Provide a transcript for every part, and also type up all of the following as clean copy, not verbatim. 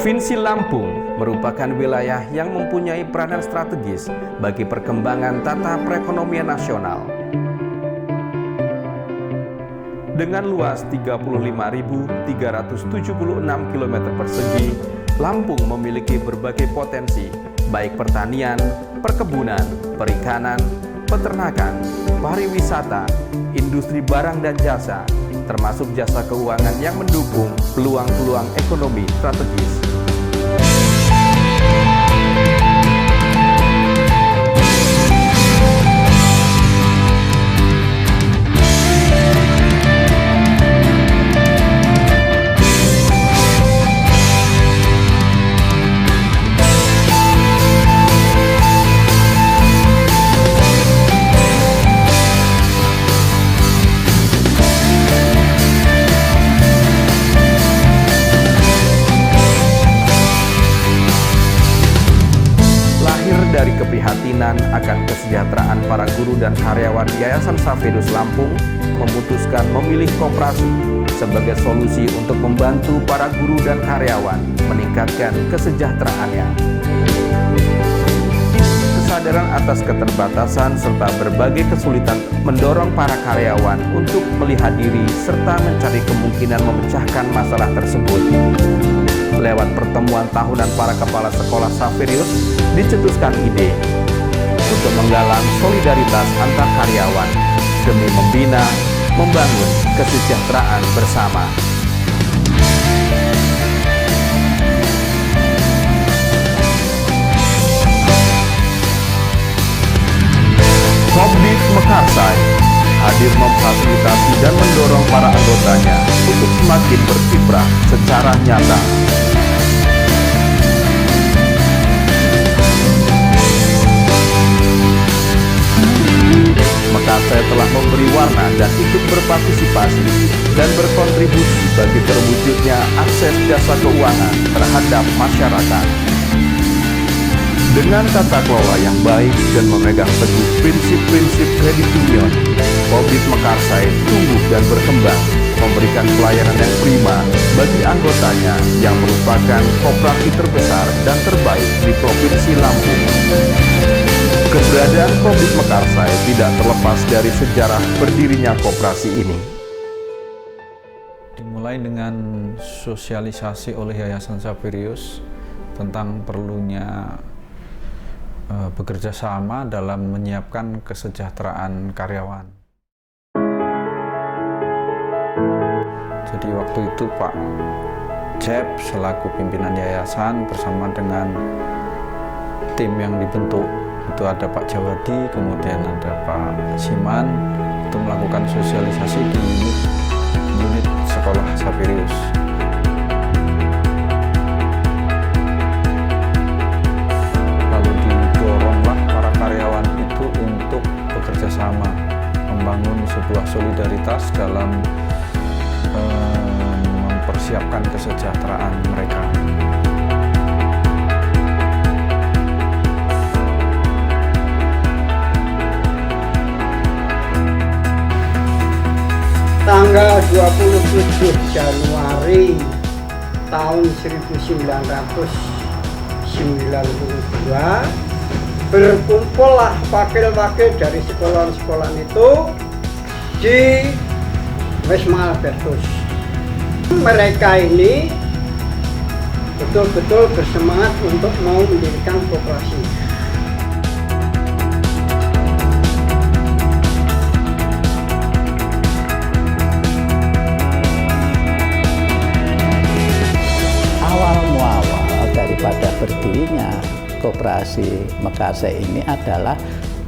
Provinsi Lampung merupakan wilayah yang mempunyai peranan strategis bagi perkembangan tata perekonomian nasional. Dengan luas 35.376 km persegi, Lampung memiliki berbagai potensi, baik pertanian, perkebunan, perikanan, peternakan, pariwisata, industri barang dan jasa, termasuk jasa keuangan yang mendukung peluang-peluang ekonomi strategis. Dari keprihatinan akan kesejahteraan para guru dan karyawan Yayasan Xaverius Lampung memutuskan memilih koperasi sebagai solusi untuk membantu para guru dan karyawan meningkatkan kesejahteraannya. Kesadaran atas keterbatasan serta berbagai kesulitan mendorong para karyawan untuk melihat diri serta mencari kemungkinan memecahkan masalah tersebut. Lewat pertemuan tahunan para kepala sekolah Xaverius, dicetuskan ide untuk menggalang solidaritas antar karyawan demi membina, membangun kesejahteraan bersama. Kopdit Mekarsai hadir memfasilitasi dan mendorong para anggotanya untuk semakin berkiprah secara nyata. Mekarsai telah memberi warna dan ikut berpartisipasi dan berkontribusi bagi terwujudnya akses jasa keuangan terhadap masyarakat. Dengan tata kelola yang baik dan memegang teguh prinsip-prinsip kredit union, Kopdit Mekarsai tumbuh dan berkembang, memberikan pelayanan yang prima bagi anggotanya yang merupakan koperasi terbesar dan terbaik di Provinsi Lampung. Keberadaan Kopdit Mekarsai tidak terlepas dari sejarah berdirinya koperasi ini. Dimulai dengan sosialisasi oleh Yayasan Xaverius tentang perlunya bekerja sama dalam menyiapkan kesejahteraan karyawan. Jadi waktu itu Pak Jeb selaku pimpinan yayasan bersama dengan tim yang dibentuk, itu ada Pak Jawadi, kemudian ada Pak Siman, itu melakukan sosialisasi di unit sekolah Xaverius. Lalu didoronglah para karyawan itu untuk bekerja sama, membangun sebuah solidaritas dalam mempersiapkan kesejahteraan mereka. Tanggal 27 Januari tahun 1992 berkumpullah wakil-wakil dari sekolah-sekolah itu di Wisma Albertus. Mereka ini betul-betul bersemangat untuk mau mendirikan koperasi. Pada berdirinya koperasi Mekarsai ini adalah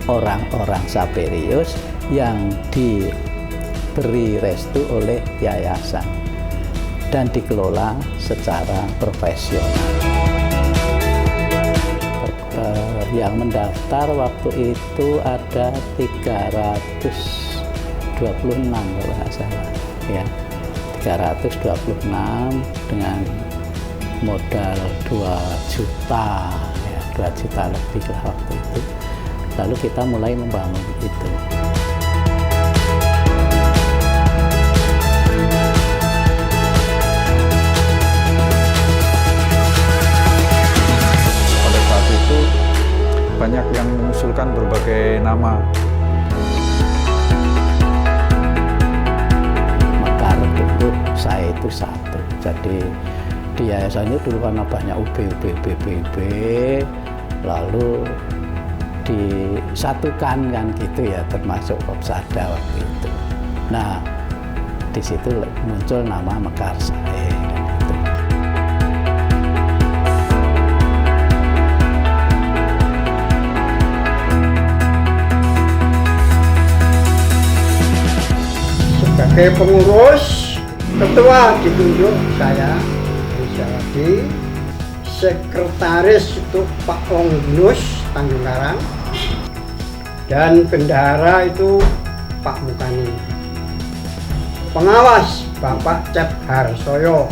orang-orang Xaverius yang diberi restu oleh yayasan dan dikelola secara profesional. Yang mendaftar waktu itu ada 326 kalau nggak salah, ya 326 dengan modal 2 juta, ya, 2 juta lebih lah waktu itu. Lalu kita mulai membangun itu. banyak yang mengusulkan berbagai nama. Mekar untuk saya itu satu. Jadi di yayasan itu dulu karena banyak UB, lalu disatukan kan gitu ya, termasuk Kopsada waktu itu. Nah, di situ muncul nama Mekar Sae. Sebagai pengurus, ketua ditunjuk saya, Rizawadi. Sekretaris itu Pak Ongnus Tanjung Karang, dan bendahara itu Pak Mukani. Pengawas Bapak Cep Harsoyo,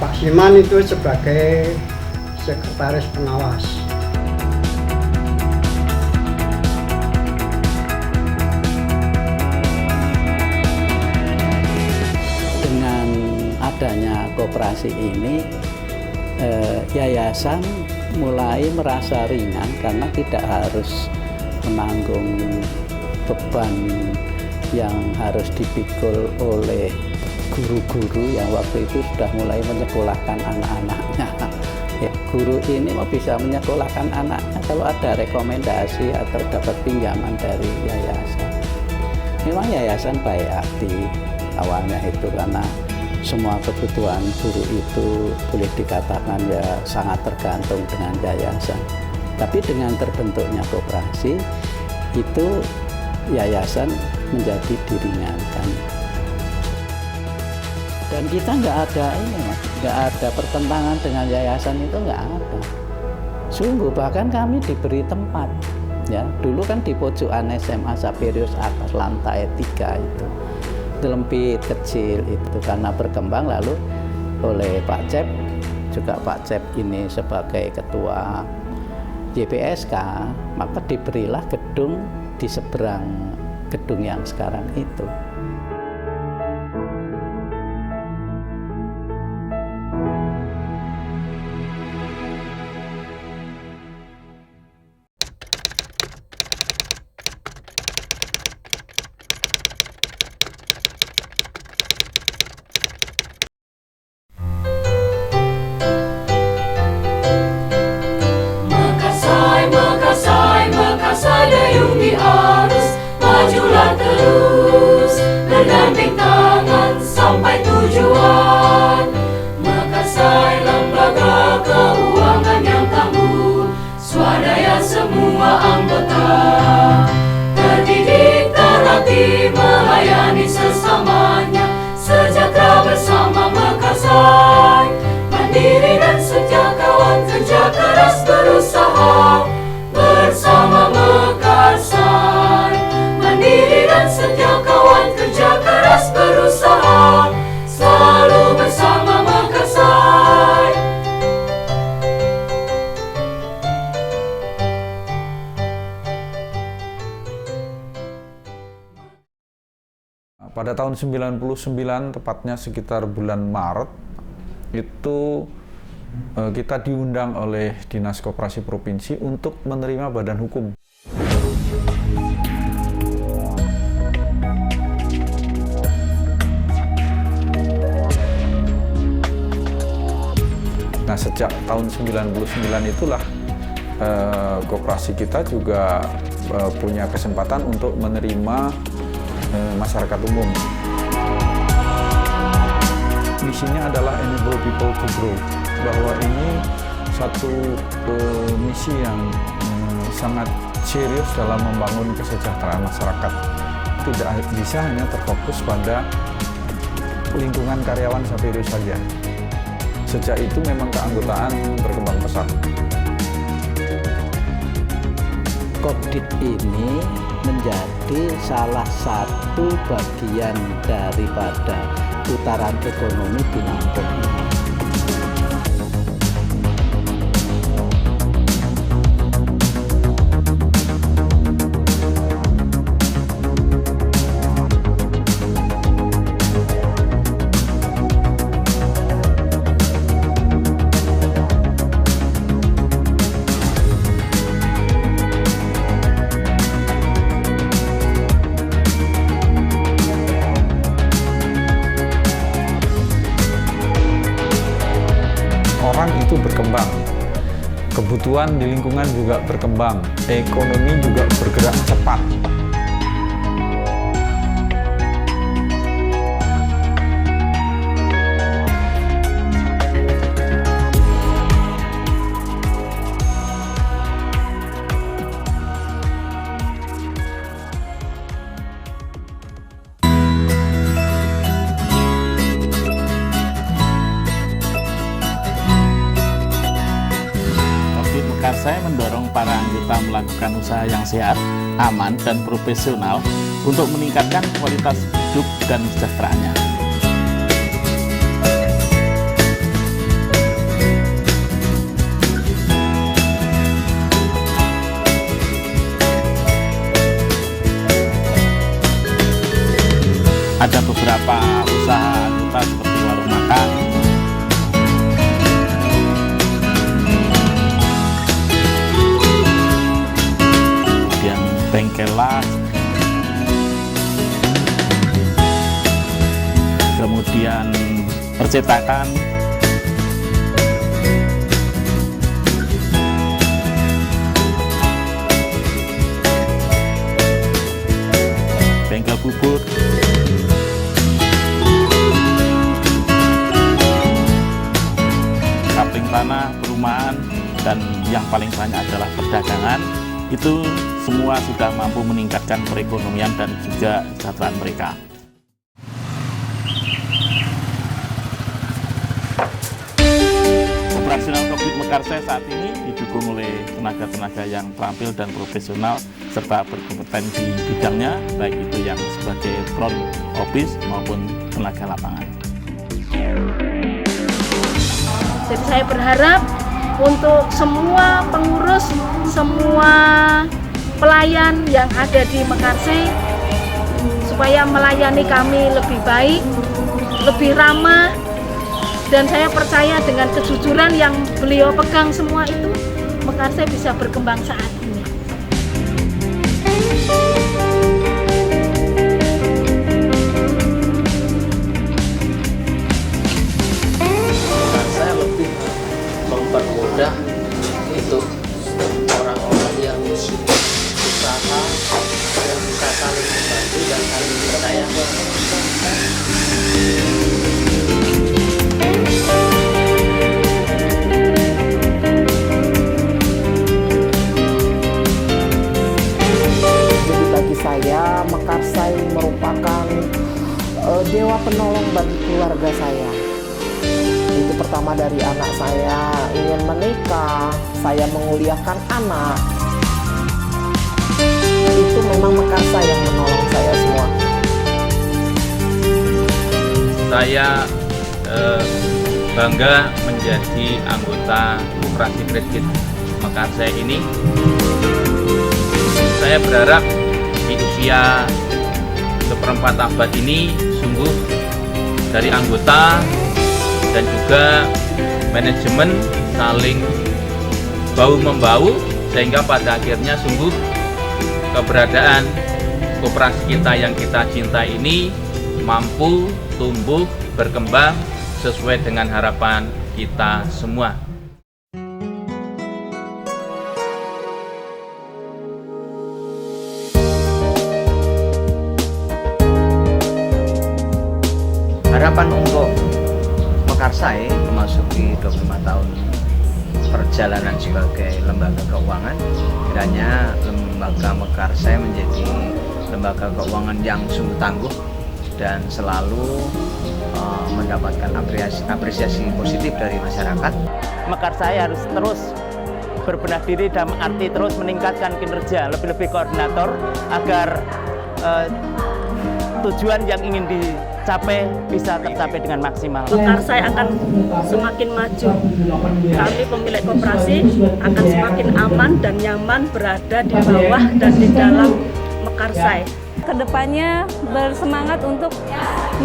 Pak Siman itu sebagai sekretaris pengawas. Dengan adanya koperasi ini, yayasan mulai merasa ringan karena tidak harus menanggung beban yang harus dipikul oleh guru-guru yang waktu itu sudah mulai menyekolahkan anak-anaknya. Ya, guru ini mau bisa menyekolahkan anaknya kalau ada rekomendasi atau dapat pinjaman dari yayasan. Memang yayasan baik hati awalnya itu, karena semua kebutuhan guru itu boleh dikatakan ya sangat tergantung dengan yayasan. Tapi dengan terbentuknya koperasi itu yayasan menjadi diringankan. Dan kita nggak ada ini mas, nggak ada pertentangan dengan yayasan itu, nggak ada. Sungguh, bahkan kami diberi tempat. Ya, dulu kan di pojokan SMA Saperius atas lantai 3 itu. Lempit kecil itu karena berkembang, lalu oleh Pak Cep, juga Pak Cep ini sebagai ketua YPSK, maka diberilah gedung di seberang gedung yang sekarang itu. Mekasai dayung di arus, majulah terus, bergandeng tangan sampai tujuan. Mekasai lembaga keuangan yang tangguh, swadaya semua anggota, terdidik terlatih melayani sesamanya, sejahtera bersama Mekasai, mandiri dan setia kawan, kerja keras berusaha bersama Mekasai, mandiri dan setia kawan, kerja keras berusaha, selalu bersama Mekasai. Pada tahun 99, tepatnya sekitar bulan Maret, itu kita diundang oleh Dinas Koperasi Provinsi untuk menerima badan hukum. Nah, sejak tahun 99 itulah koperasi kita juga punya kesempatan untuk menerima masyarakat umum. Misinya adalah enable people to grow, bahwa ini satu misi yang sangat serius dalam membangun kesejahteraan masyarakat. Tidak bisa hanya terfokus pada lingkungan karyawan Saperius saja. Sejak itu memang keanggotaan berkembang pesat. Kopdit ini menjadi salah satu bagian daripada putaran ekonomi di Lampung. persatuan di lingkungan juga berkembang, ekonomi juga bergerak cepat. Mekarsai mendorong para anggota melakukan usaha yang sehat, aman, dan profesional untuk meningkatkan kualitas hidup dan kesejahteraannya. Ada beberapa usaha anggota seperti warung makan, bengkel las, kemudian percetakan, bengkel bubur, kapling tanah, perumahan, dan yang paling banyak adalah perdagangan. Itu semua sudah mampu meningkatkan perekonomian dan juga kesejahteraan mereka. Operasional Kopi Mekarsai saat ini didukung oleh tenaga-tenaga yang terampil dan profesional serta berkompeten di bidangnya, baik itu yang sebagai front office maupun tenaga lapangan. Jadi saya berharap untuk semua pengurus, semua pelayan yang ada di Mekarsai supaya melayani kami lebih baik, lebih ramah, dan saya percaya dengan kejujuran yang beliau pegang semua itu, Mekarsai bisa berkembang saat ini. Saya lebih mempermudah untuk orang-orang yang usaha yang bisa saling membantu dan saling percaya. Jadi bagi saya Mekarsai merupakan dewa penolong bagi keluarga saya. Itu pertama dari anak saya ingin menikah, saya menguliahkan anak. Itu memang Mekarsai yang menolong saya semua. Saya bangga menjadi anggota Koperasi Kredit Mekarsai ini. Saya berharap di usia seperempat abad ini sungguh dari anggota dan juga manajemen saling bahu-membahu sehingga pada akhirnya sungguh keberadaan koperasi kita yang kita cintai ini mampu tumbuh berkembang sesuai dengan harapan kita semua. Harapan untuk Mekarsai memasuki 25 tahun perjalanan sebagai lembaga keuangan, kiranya lembaga Mekarsai menjadi lembaga keuangan yang sungguh tangguh dan selalu mendapatkan apresiasi positif dari masyarakat. Mekarsai harus terus berbenah diri dalam arti terus meningkatkan kinerja, lebih-lebih koordinator agar tujuan yang ingin dicapai bisa tercapai dengan maksimal. Mekarsai akan semakin maju. Kami pemilik koperasi akan semakin aman dan nyaman berada di bawah dan di dalam Mekarsai. Kedepannya bersemangat untuk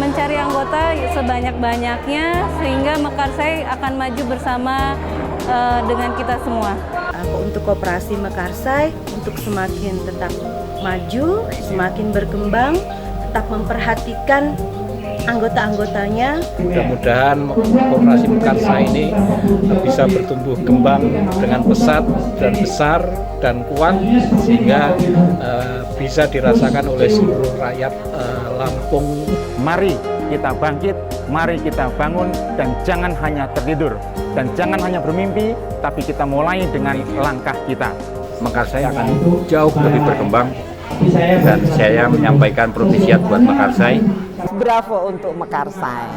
mencari anggota sebanyak-banyaknya sehingga Mekarsai akan maju bersama dengan kita semua. Untuk koperasi Mekarsai untuk semakin tetap maju, semakin berkembang, tetap memperhatikan anggota-anggotanya. Mudah-mudahan Koperasi Mekarsai ini bisa bertumbuh kembang dengan pesat dan besar dan kuat sehingga bisa dirasakan oleh seluruh rakyat Lampung. Mari kita bangkit, mari kita bangun, dan jangan hanya tertidur dan jangan hanya bermimpi, tapi kita mulai dengan langkah kita. Mekarsai akan jauh lebih berkembang dan saya menyampaikan propisiat buat Mekarsai. Bravo untuk Mekarsai.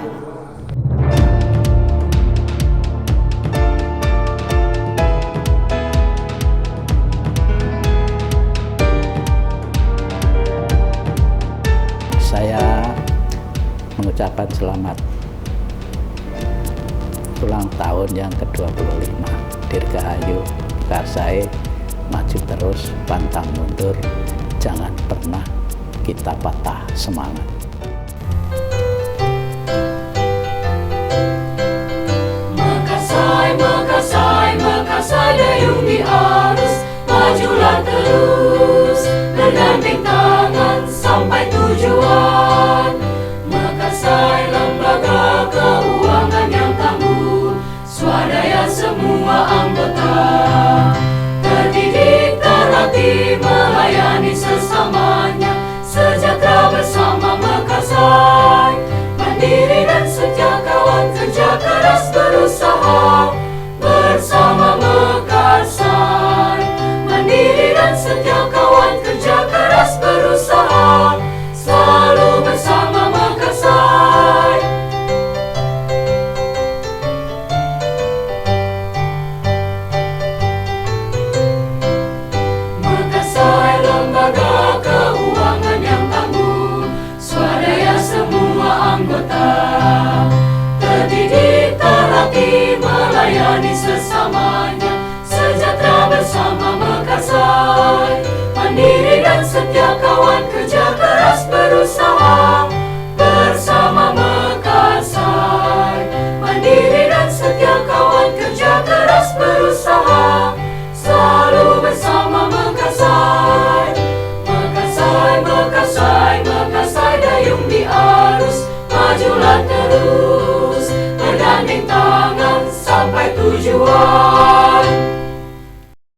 Saya mengucapkan selamat ulang tahun yang ke-25. Dirgahayu Mekarsai, maju terus, pantang mundur, jangan pernah kita patah semangat. Mekarsai, Mekarsai, Mekarsai dayung di arus, majulah terus, bergandeng tangan sampai tujuan. Mekarsai lembaga keuangan yang tangguh, swadaya semua anggota, terdidik terlatih melayani sesamanya, sejahtera bersama Mekarsai, mandiri dan setia kawan, kerja keras berusaha bersama Mekarsai, mandiri dan setia kawan.